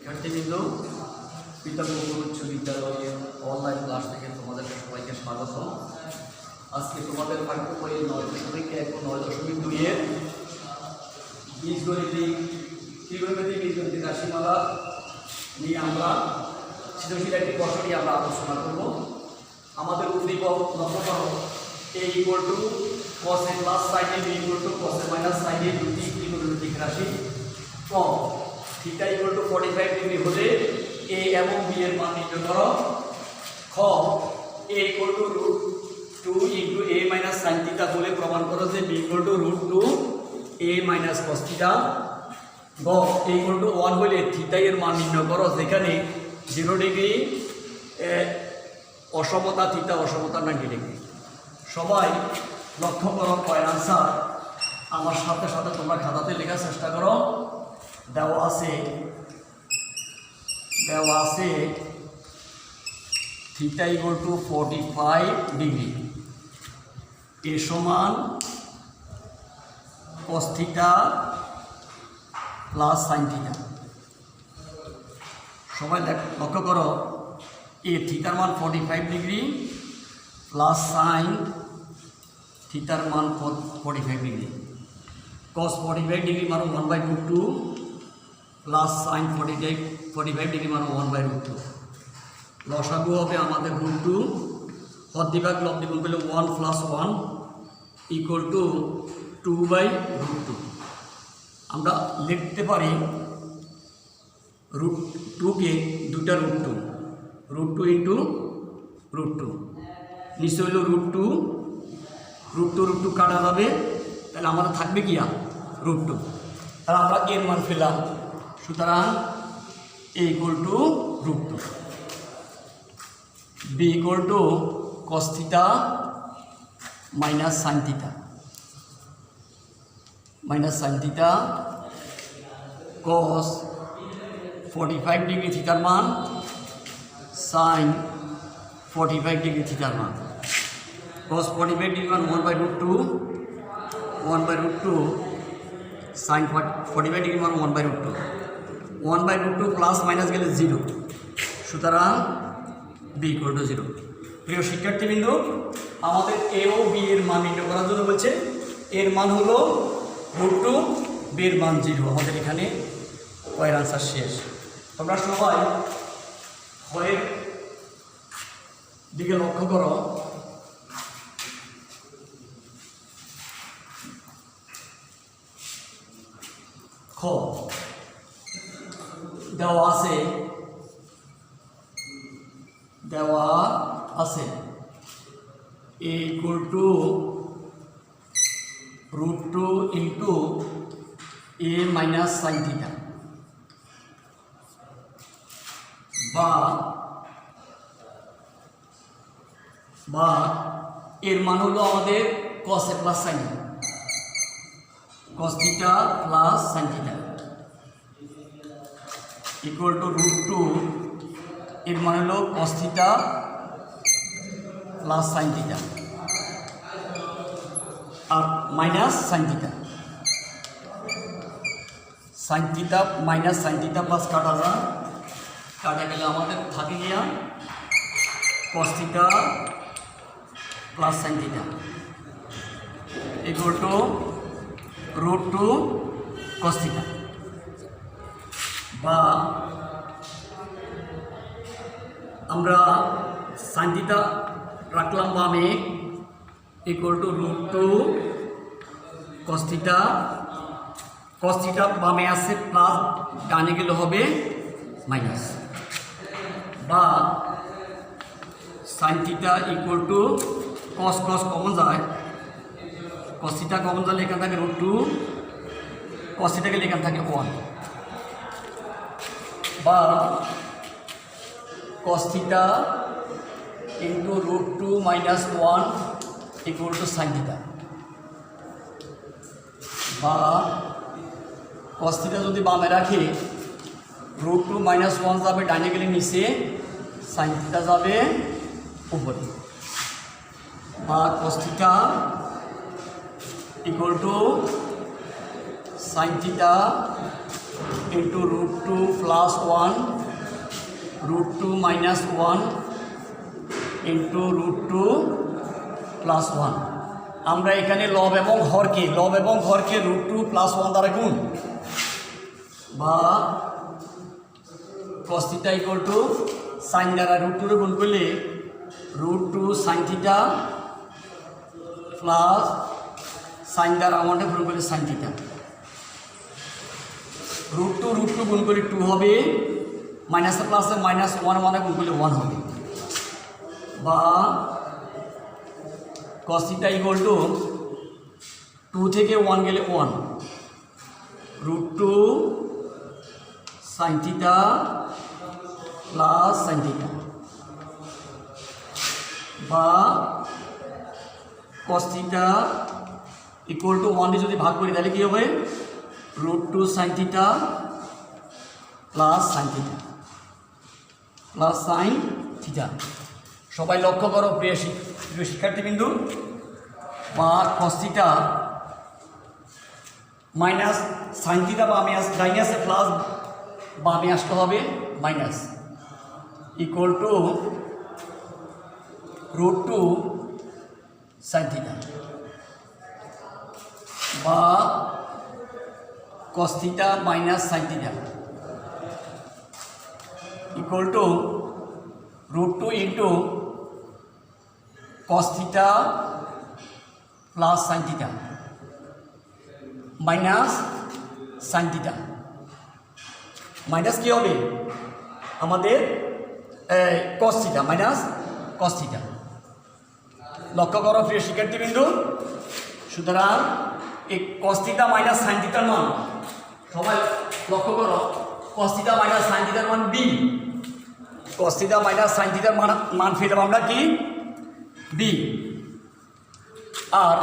শিক্ষার্থীবৃন্দ, পিতাম্বর উচ্চ বিদ্যালয়ের অনলাইন ক্লাস থেকে তোমাদের সবাইকে স্বাগত। আজকে তোমাদের পাঠ্য বইয়ের 9.1 ও 9.2 এর বীজগণিতিক ত্রিকোণমিতিক বীজগণিতিক রাশিমালা নিয়ে আমরা সৃজনশীল একটি প্রশ্ন নিয়ে আমরা আলোচনা করব। আমাদের উদ্দীপক লক্ষ্য করো, a equal to cos a plus sin a, b equal to cos a minus sin a দুটি ত্রিকোণমিতিক রাশি। ক থিটা ইকুয়াল টু 45 ডিগ্রি হলে a এবং b এর মান নির্ণয় করো। খ a equal to √2 into a minus sin theta বলে প্রমাণ করো যে b equal to √2 a minus cos theta. গ a ইকুয়াল টু 1 হলে থিটা এর মান নির্ণয় করো যেখানে 0 ডিগ্রি অসমতা, থিটা অসমতা 90 ডিগ্রি। সবাই লক্ষ্য করো কয়ের আনসার আমার সাথে সাথে তোমরা খাতাতে লেখার চেষ্টা করো। দেওয়া আছে থিটা ইকুয়াল টু 45 ডিগ্রি, এ সমান cos theta plus sin theta. সবাই লক্ষ্য করো, এ থিটার মান 45 ডিগ্রি প্লাস sin থিটার মান 45 ডিগ্রি। cos 45 ডিগ্রি মান 1/√2 প্লাস sin 45 ডিগ্রি মান 1/√2। লসাগু হবে আমাদের √2, হদ্দিভাগ লব্ধি করলে 1 + 1 ইকুয়াল টু 2/√2। আমরা লিখতে পারি √2কে দুটা √2 ইন্টু √2, নিচে হইল √2 কাটা যাবে, তাহলে আমাদের থাকবে কি √2। তাহলে আমরা এর মান পেলাম, সুতরাং a equal to √2। b equal to cos theta minus sin theta, cos 45 degree থিটার মান sin 45 ডিগ্রি থিটার মান। cos 45 ডিগ্রি মান 1/√2 sin 45 ডিগ্রি মান 1/√2 প্লাস মাইনাস গেলে 0, সুতরাং b ইকুয়াল টু 0। প্রিয় শিক্ষার্থীবৃন্দ, আমাদের a ও b এর মান নির্ণয় করার জন্য বলছে এর মান হলো √2, b এর মান 0। আমাদের এখানে কয়ের আনসার শেষ। তোমরা সবাই কয়ের দিকে লক্ষ্য করো। খ দেওয়া আছে a equal to √2 into a minus sin theta, বা এর মান হলো আমাদের cos a plus sin a, cos theta plus sin theta equal to √2, এর মানে হলো cos theta plus sin theta আর minus sin theta. sin theta minus sin theta plus কাটা গেলে আমাদের থাকে গিয়া cos theta plus sin theta equal to √2 cos theta, বা আমরা sin থিটা রাখলাম বামে ইকুয়াল টু √2 cos থিটা বামে আছে প্লাস, ডানে গেলে হবে মাইনাস, বা sin theta equal two cos common যায়, cos থিটা কমন যাবে এখান থাকে √2, cos থিটাকে এখান থাকে 1, বা cos theta into √2 minus 1 equal to sin theta, বা cos থিটা যদি বামে রাখি √2 মাইনাস 1 যাবে ডানে গেলে নিচে, sin থিটা যাবে উপরে, বা cos theta equal to sin theta into root two plus one root two minus one into root two plus one. আমরা এখানে লব এবং হরকে রুট টু প্লাস ওয়ান দ্বারা গুণ, বা cos theta equal to sine দ্বারা রুট টু গুণ করলে root two sine theta plus sine দ্বারা আমারটা গুণ করলে সাইন থিটা। রুট টু গুণ করলে 2 হবে, মাইনাসে প্লাসে মাইনাস ওয়ান গুণ করলে 1 হবে, বা cos থিটা ইকুয়াল টু 2 থেকে 1 গেলে 1 root two sine theta plus sine theta, বা cos থিটা ইকুয়াল টু 1 দিয়ে যদি ভাগ করি তাহলে কী হবে root two sine theta plus sine theta. সবাই লক্ষ্য করো প্রিয় শিক্ষার্থীবৃন্দু, বা cos theta minus sine theta বামে ডাইনে আছে প্লাস বামে আসতে হবে minus equal to root two sine theta, বা cos theta minus sine theta equal to root two into cos theta plus sine theta minus sine theta. Minus কী হবে আমাদের cos theta minus cos theta. লক্ষ্য করো প্রিয় শিক্ষার্থীবৃন্দু, সুতরাং এই cos theta minus sine থিটার মান, সবাই লক্ষ্য করো, cos থিটা মাইনাস সাইন থিটার মান বি, cos থিটা মাইনাস সাইন থিটার মান ফেলব আমরা কি বি, আর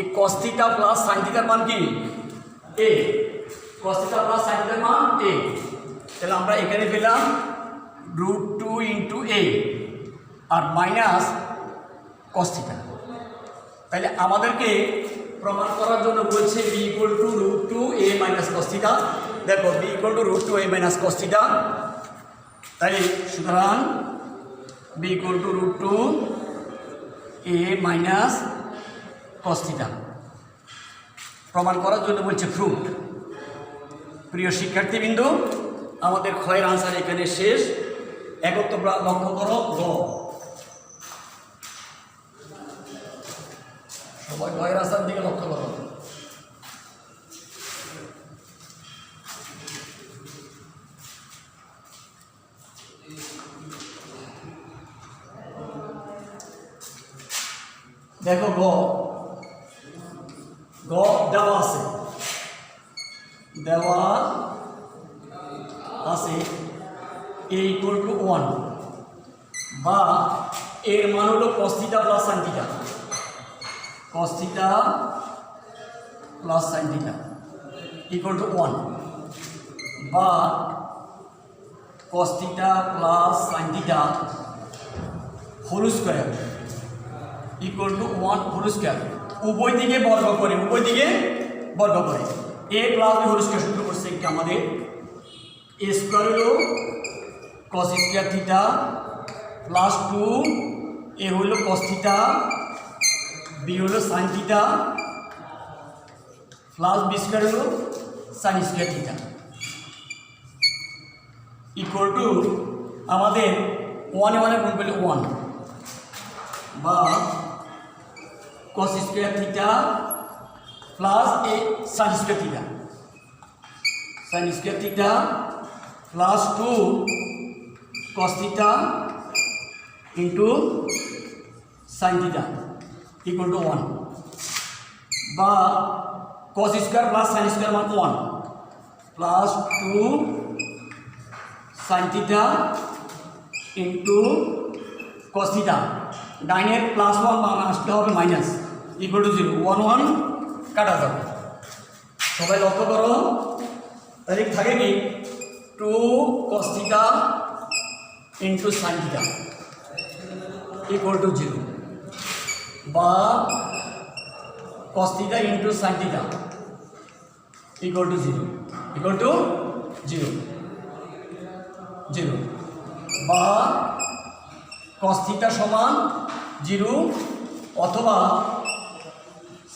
এই cos থিটা প্লাস সাইন থিটার মান কি A, cos theta plus sine থিটার মান এ। তাহলে আমরা এখানে পেলাম রুট টু ইন্টু এ আর মাইনাস cos থিটা। তাহলে আমাদেরকে প্রমাণ করার জন্য বলছে B equal to root two A minus cos theta. দেখো B equal to root two A minus cos theta, তাই সুতরাং B equal to root two A minus cos theta প্রমাণ করার জন্য বলছে প্রুফ। প্রিয় শিক্ষার্থীবৃন্দু, আমাদের ক্ষয়ের আনসার এখানে শেষ। এখন তোমরা লক্ষ্য করো সবাই ক্ষয়ের আনসার দিকে লক্ষ্য করো। দেখো গ দেওয়া আছে এ ইকুয়াল টু 1, বা এর মান হলো cos theta plus sine theta, cos theta plus sine theta equal to 1, বা cos theta plus sine theta whole square equal to 1 whole square. উভয় দিকে বর্গ করে A plus B whole square সূত্র করছে একটি আমাদের এ স্কোয়ার হলো cos square theta plus 2 A হলো cos থিটা, বি হলো sine theta plus B square হলো sine square theta equal to আমাদের 1 গুণ করলে 1, বা cos স্কোয়ার থিটা প্লাস এ sine square theta plus 2 cos theta into sine theta equal to 1, বা cos square plus sine square মান 1 plus 2 sine theta into cos theta, ডাইনের plus 1 মান আসতে হবে মাইনাস ইকুয়াল টু 0, 1 কাটা যাবে। সবাই লক্ষ্য করো, তাহলে থাকে কি 2 cos theta into sine theta equal two 0, বা cos theta into sine theta equal two 0 0 0 বা cos থিটা সমান 0 অথবা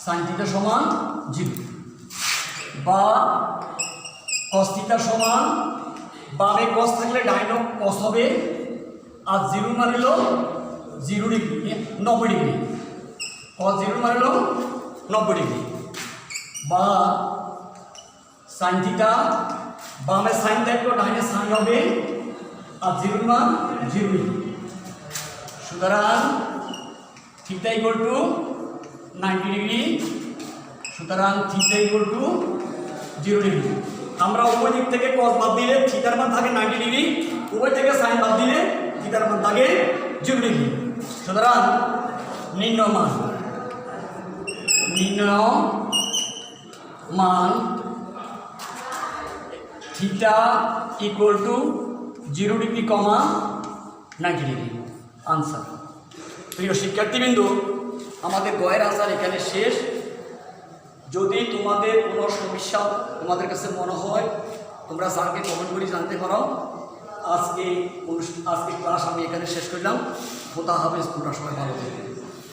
sin থিটা সমান 0 বা cos থিটা সমান বামে cos থাকলে ডাইনো cos হবে আর 0 মানে হলো 0 ডিগ্রি 90 ডিগ্রি cos 0 মানে হলো 90 ডিগ্রি বা sin থিটা বামে sin থাকলে ডাইনে sin হবে আর 0 মান 0 ডিগ্রি সুতরাং থিটা ইকুয়াল টু 90 ডিগ্রি সুতরাং থিটা ইকুয়াল টু 0 ডিগ্রি আমরা উভয় দিক থেকে cos বাদ দিলে থিটার মান থাকে 90 ডিগ্রি উভয় থেকে sin বাদ দিলে থিটার মান থাকে 0 ডিগ্রি সুতরাং নির্ণয় মান থিটা ইকুয়াল টু 0 ডিগ্রি কমা 90 ডিগ্রি আনসার। প্রিয় শিক্ষার্থীবৃন্দ আমাদের গয়ের আনসার এখানে শেষ। যদি তোমাদের কোনো সমস্যা তোমাদের কাছে মনে হয় তোমরা স্যারকে কমেন্ট করে জানতে পারো। আজকে ক্লাস আমি এখানে শেষ করলাম। খোদা হাফেজ, তোমরা সবাই ভালো থাকবে।